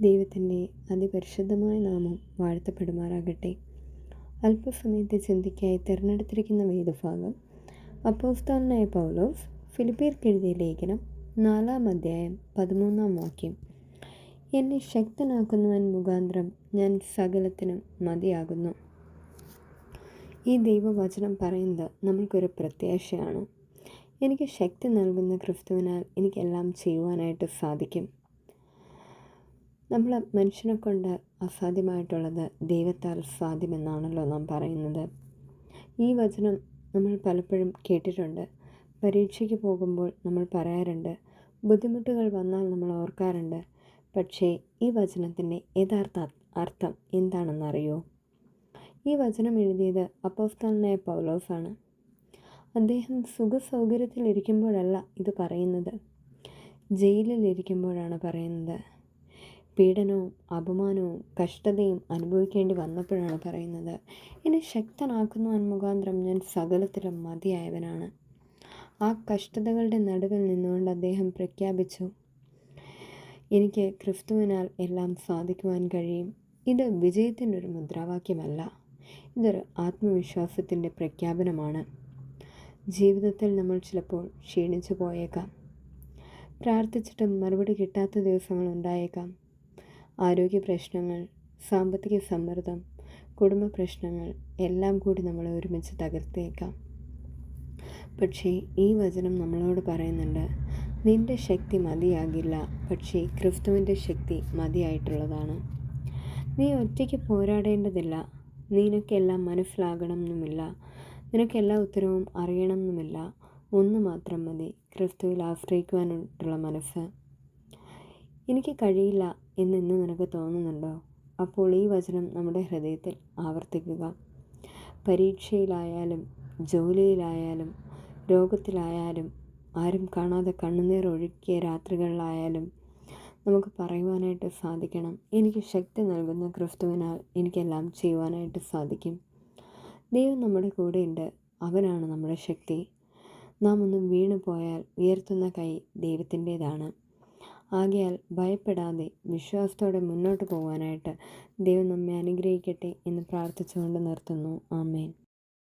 ദൈവത്തിൻ്റെ അതിപരിശുദ്ധമായ നാമം വാഴ്ത്തപ്പെടുമാറാകട്ടെ. അല്പസമയത്തെ ചിന്തയ്ക്കായി തിരഞ്ഞെടുത്തിരിക്കുന്ന വേദഭാഗം അപ്പോസ്തലനായ പൗലോസ് ഫിലിപ്പിയർക്ക് എഴുതിയ ലേഖനം 4-ാം അധ്യായം 13-ാം വാക്യം. എന്നെ ശക്തനാക്കുന്നവൻ മുഖാന്തരം ഞാൻ സകലത്തിനും മതിയാകുന്നു. ഈ ദൈവവചനം പറയുന്നത് നമ്മൾക്കൊരു പ്രത്യാശയാണ്. എനിക്ക് ശക്തി നൽകുന്ന ക്രിസ്തുവിനാൽ എനിക്കെല്ലാം ചെയ്യുവാനായിട്ട് സാധിക്കും. നമ്മൾ മനുഷ്യനെ കൊണ്ട് അസാധ്യമായിട്ടുള്ളത് ദൈവത്താൽ സാധ്യമെന്നാണല്ലോ നാം പറയുന്നത്. ഈ വചനം നമ്മൾ പലപ്പോഴും കേട്ടിട്ടുണ്ട്. പരീക്ഷയ്ക്ക് പോകുമ്പോൾ നമ്മൾ പറയാറുണ്ട്, ബുദ്ധിമുട്ടുകൾ വന്നാൽ നമ്മൾ ഓർക്കാറുണ്ട്. പക്ഷേ ഈ വചനത്തിൻ്റെ യഥാർത്ഥ അർത്ഥം എന്താണെന്നറിയോ? ഈ വചനം എഴുതിയത് അപ്പോസ്തലനായ പൗലോസാണ്. അദ്ദേഹം സുഖസൗകര്യത്തിലിരിക്കുമ്പോഴല്ല ഇത് പറയുന്നത്, ജയിലിലിരിക്കുമ്പോഴാണ് പറയുന്നത്. പീഡനവും അപമാനവും കഷ്ടതയും അനുഭവിക്കേണ്ടി വന്നപ്പോഴാണ് പറയുന്നത്, എന്നെ ശക്തനാക്കുന്നവൻ മുഖാന്തരം ഞാൻ സകലത്തിലും മതിയായവനാണ്. ആ കഷ്ടതകളുടെ നടുവിൽ നിന്നുകൊണ്ട് അദ്ദേഹം പ്രഖ്യാപിച്ചു, എനിക്ക് ക്രിസ്തുവിനാൽ എല്ലാം സാധിക്കുവാൻ കഴിയും. ഇത് വിജയത്തിൻ്റെ ഒരു മുദ്രാവാക്യമല്ല, ഇതൊരു ആത്മവിശ്വാസത്തിൻ്റെ പ്രഖ്യാപനമാണ്. ജീവിതത്തിൽ നമ്മൾ ചിലപ്പോൾ ക്ഷീണിച്ചു പോയേക്കാം. പ്രാർത്ഥിച്ചിട്ടും മറുപടി കിട്ടാത്ത ദിവസങ്ങൾ ഉണ്ടായേക്കാം. ആരോഗ്യ പ്രശ്നങ്ങൾ, സാമ്പത്തിക സമ്മർദ്ദം, കുടുംബ പ്രശ്നങ്ങൾ എല്ലാം കൂടി നമ്മളെ ഒരുമിച്ച് തകർത്തേക്കാം. പക്ഷേ ഈ വചനം നമ്മളോട് പറയുന്നുണ്ട്, നിൻ്റെ ശക്തി മതിയാകില്ല, പക്ഷേ ക്രിസ്തുവിൻ്റെ ശക്തി മതിയായിട്ടുള്ളതാണ്. നീ ഒറ്റയ്ക്ക് പോരാടേണ്ടതില്ല. നിനക്കെല്ലാം മനസ്സിലാകണമെന്നുമില്ല. നിനക്കെല്ലാ ഉത്തരവും അറിയണമെന്നുമില്ല. ഒന്ന് മാത്രം മതി, ക്രിസ്തുവിൽ ആശ്രയിക്കുവാനായിട്ടുള്ള മനസ്സ്. എനിക്ക് കഴിയില്ല എന്നിന്ന് നിനക്ക് തോന്നുന്നുണ്ടോ? അപ്പോൾ ഈ വചനം നമ്മുടെ ഹൃദയത്തിൽ ആവർത്തിക്കുക. പരീക്ഷയിലായാലും ജോലിയിലായാലും രോഗത്തിലായാലും ആരും കാണാതെ കണ്ണുനീർ ഒഴുക്കിയ രാത്രികളിലായാലും നമുക്ക് പറയുവാനായിട്ട് സാധിക്കണം, എനിക്ക് ശക്തി നൽകുന്ന ക്രിസ്തുവിനാൽ എനിക്കെല്ലാം ചെയ്യുവാനായിട്ട് സാധിക്കും. ദൈവം നമ്മുടെ കൂടെയുണ്ട്. അവനാണ് നമ്മുടെ ശക്തി. നാം ഒന്നും വീണു പോയാൽ ഉയർത്തുന്ന കൈ ദൈവത്തിൻ്റേതാണ്. ആകയാൽ ഭയപ്പെടാതെ വിശ്വാസത്തോടെ മുന്നോട്ട് പോകാനായിട്ട് ദൈവം നമ്മെ അനുഗ്രഹിക്കട്ടെ എന്ന് പ്രാർത്ഥിച്ചുകൊണ്ട് നിർത്തുന്നു. ആമേൻ.